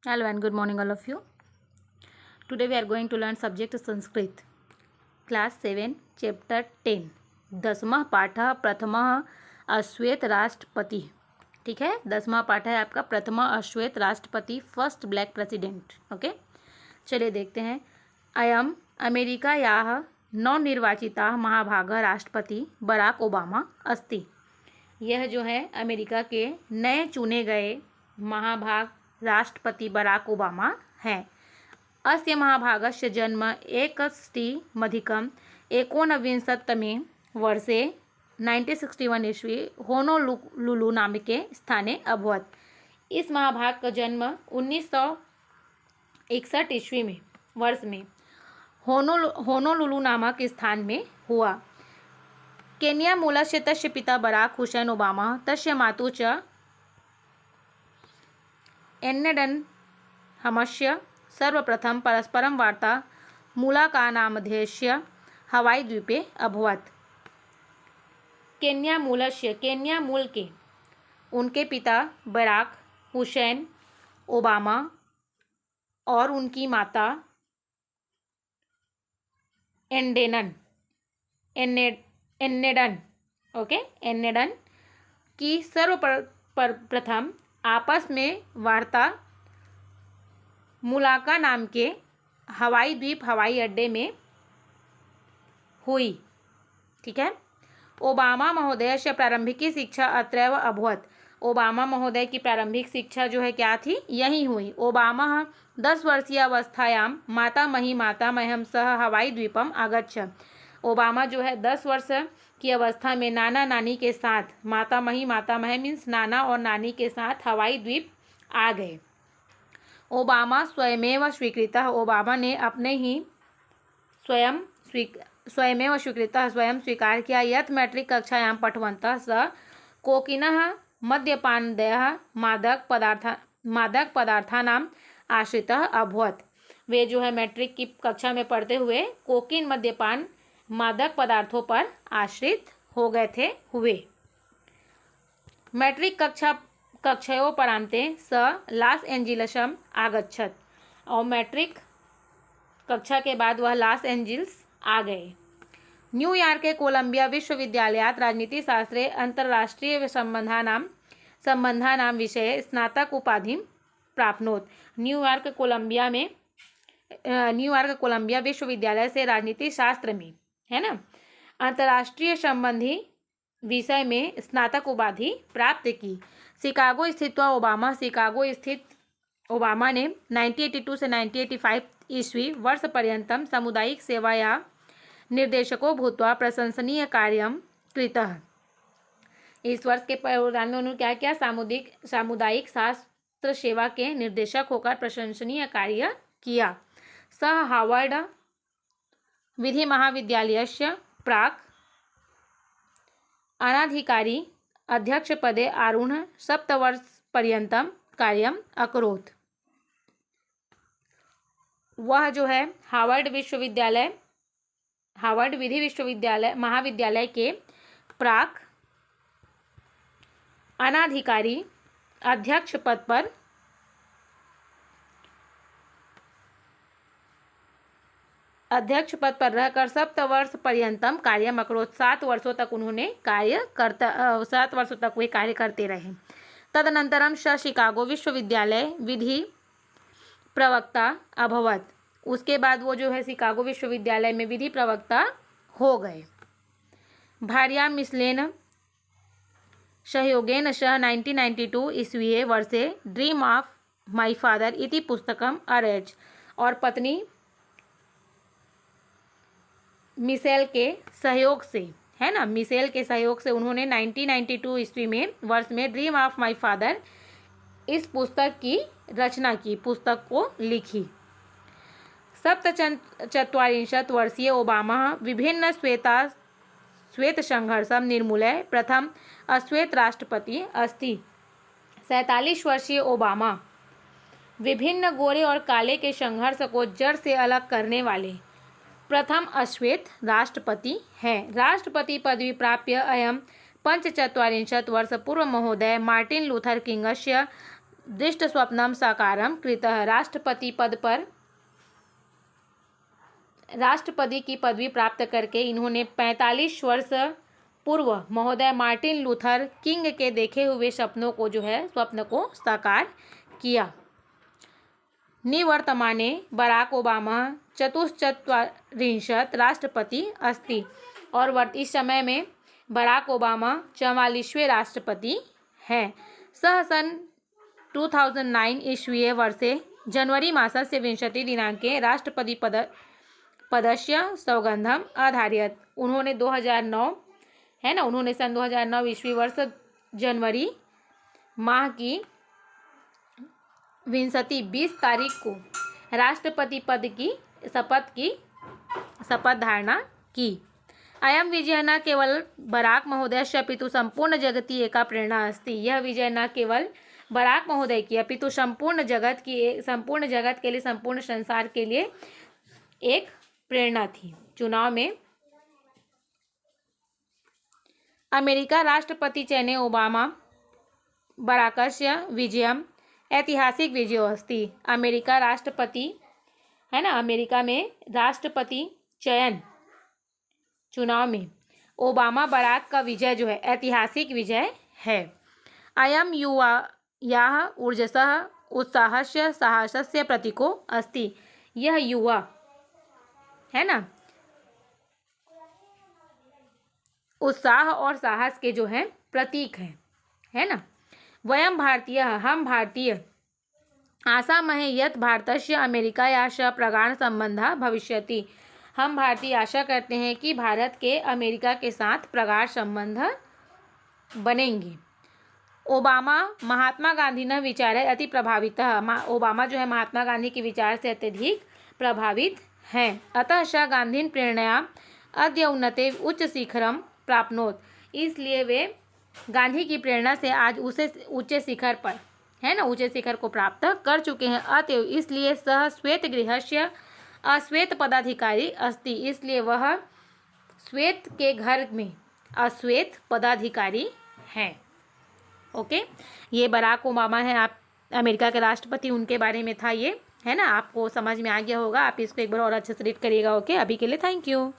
Hello and good morning all of you. Today we are going to learn subject Sanskrit. Class 7 Chapter 10 10वां पाठ प्रथमः अश्वेत राष्ट्रपति। ठीक है, 10वां पाठ है आपका प्रथमा अश्वेत राष्ट्रपति, फर्स्ट ब्लैक प्रेसिडेंट। ओके, चलिए देखते हैं। अयम अमेरिकायाः नवनिर्वाचितः महाभागः राष्ट्रपति बराक ओबामा अस्ति। यह जो है अमेरिका के नए चुने गए महाभाग राष्ट्रपति बराक ओबामा हैं। अस्य महाभागस्य जन्म 1 वर्षे 1961 ईस्वी होनोलुलु नामके स्थाने अभवत्। इस महाभाग का जन्म 1961 ईस्वी में वर्ष में होनोलुलु नामक स्थान में हुआ। केन्या मूलस्य तस्य पिता बराक हुसैन ओबामा तस्य मातुः च एन्नेडन् हमस्य सर्वप्रथम परस्परं वार्ता मुलाकानामध्यस्य हवाई द्वीपे अभवत्। केन्या मूलस्य, केन्या मूल के, उनके पिता बराक हुसैन ओबामा और उनकी माता एन्नेडन की सर्वप्रथम आपस में वार्ता मुलाका नाम के हवाई द्वीप हवाई अड्डे में हुई। ठीक है। ओबामा महोदय से प्रारंभिक शिक्षा अत्रैव अभवत्। ओबामा महोदय की प्रारंभिक शिक्षा जो है क्या थी, यहीं हुई। ओबामा 10 वर्षीय अवस्थायां मातामह्यं सह हवाई द्वीपम आगच्छ। ओबामा जो है 10 वर्ष की अवस्था में नाना नानी के साथ, मातामह मीन्स नाना और नानी के साथ हवाई द्वीप आ गए। ओबामा स्वयमेव स्वीकृतः, ओबामा ने अपने ही स्वयं स्वीकार किया। यत् मैट्रिक कक्षायां पठवन्तः स कोकिनः मद्यपानदयः मादक पदार्थानां आश्रितः अभवत्। वे जो है मैट्रिक की कक्षा में पढ़ते हुए कोकीन मद्यपान मादक पदार्थों पर आश्रित हो गए थे हुए। मैट्रिक कक्षयोपरान्ते स लॉस एंजिल्सम आगच्छत्, और मैट्रिक कक्षा के बाद वह लॉस एंजिल्स आ गए। न्यूयॉर्क के कोलंबिया विश्वविद्यालयात् राजनीतिशास्त्रे अंतर्राष्ट्रीय संबंधानां विषये स्नातक उपाधिं प्राप्नोत्। न्यूयॉर्क कोलंबिया विश्वविद्यालय से राजनीति शास्त्र में, है ना, अंतर्राष्ट्रीय संबंधी विषय में स्नातक उपाधि प्राप्त की। शिकागो स्थित ओबामा ने 1982 से 1985 ईस्वी वर्ष पर्यन्तं सामुदायिक सेवाया निर्देशको भूत्वा प्रशंसनीय कार्यं कृतः। इस वर्ष के दौरान में उन्होंने क्या किया, सामुदायिक शास्त्र सेवा के निर्देशक होकर प्रशंसनीय कार्य किया। सः हार्वर्ड विधि महाविद्यालयस्य प्राक् अनाधिकारी अध्यक्षपदे आरूढ 7 वर्षपर्यन्तं कार्यम् अकरोत्। वह जो है हार्वर्ड विधि महाविद्यालय के प्राक अनाधिकारी अध्यक्ष पद पर रहकर 7 वर्ष पर्यंतम कार्य अकरोत्। 7 वर्षों तक उन्होंने 7 वर्षों तक वे कार्य करते रहे। तदनंतरम स शिकागो विश्वविद्यालय विधि प्रवक्ता अभवत्। उसके बाद वो जो है शिकागो विश्वविद्यालय में विधि प्रवक्ता हो गए। भार्या मिशेलेन सहयोगेन सह 1992 ईस्वीये वर्षे ड्रीम ऑफ माई फादर इति पुस्तकम अरेज, और पत्नी मिशेल के सहयोग से, है ना, मिशेल के सहयोग से उन्होंने 1992 ईस्वी में वर्ष में ड्रीम ऑफ माई फादर इस पुस्तक की रचना की, पुस्तक को लिखी। 47 वर्षीय ओबामा विभिन्न श्वेत संघर्षम निर्मूल्य प्रथम अश्वेत राष्ट्रपति अस्ति। 47 वर्षीय ओबामा विभिन्न गोरे और काले के संघर्ष को जड़ से अलग करने वाले प्रथम अश्वेत राष्ट्रपति हैं। राष्ट्रपति पदवी प्राप्य अयं 45 वर्ष पूर्व महोदय मार्टिन लूथर किंगस्य दृष्ट स्वप्नम साकारम कृतः। राष्ट्रपति पद पर राष्ट्रपति की पदवी प्राप्त करके इन्होंने 45 वर्ष पूर्व महोदय मार्टिन लूथर किंग के देखे हुए सपनों को जो है स्वप्न को साकार किया। निवर्तमाने बराक ओबामा चतुश्चत्वारिंशत् राष्ट्रपति अस्ति। और इस समय में बराक ओबामा 44वें राष्ट्रपति हैं। सः सन 2009 ईस्वीये वर्षे जनवरी मासस्य विंशतिदिनाङ्के राष्ट्रपति पदस्य सौगन्धम् अधारयत्। उन्होंने 2009 है ना, उन्होंने सन 2009 ईस्वी वर्ष जनवरी माह की 20 तारीख को राष्ट्रपति पद की शपथ धारणा की। अयम विजय न केवल बराक महोदयस्य अपितु संपूर्ण जगति एका प्रेरणा अस्ति। यह विजय न केवल बराक महोदय की अपितु संपूर्ण जगत के लिए, संपूर्ण संसार के लिए एक प्रेरणा थी। चुनाव में अमेरिका राष्ट्रपति चयने ओबामा बराकस्य विजयम ऐतिहासिक विजयो अस्ति। अमेरिका राष्ट्रपति है ना, अमेरिका में राष्ट्रपति चयन चुनाव में ओबामा बराक का विजय जो है ऐतिहासिक विजय है। अयम युवा यह ऊर्जसः उत्साहस्य साहसस्य प्रतीको अस्ति। यह युवा है ना, उत्साह और साहस के जो है प्रतीक है ना। वयम भारतीय, हम भारतीय आशामहे यत् भारतस्य अमेरिकाया च प्रगाढ़ संबंधः भविष्यति। हम भारतीय आशा करते हैं कि भारत के अमेरिका के साथ प्रगाढ़ संबंध बनेंगे। ओबामा महात्मा गांधी न विचारे अति प्रभावितः। ओबामा जो है महात्मा गांधी के विचार से अत्यधिक प्रभावित हैं। अतः स गांधीन प्रेरणया अद्य उन्नते उच्च शिखरम प्राप्नोत। इसलिए वे गांधी की प्रेरणा से आज उसे ऊंचे शिखर पर है ना, ऊंचे शिखर को प्राप्त कर चुके हैं। अतएव इसलिए सह श्वेत गृहस्य अश्वेत पदाधिकारी अस्ति। इसलिए वह श्वेत के घर में अश्वेत पदाधिकारी हैं। ओके, ये बराक ओबामा है, आप अमेरिका के राष्ट्रपति, उनके बारे में था ये, है ना। आपको समझ में आ गया होगा, आप इसको एक बार और अच्छे से रीड करिएगा। ओके, अभी के लिए थैंक यू।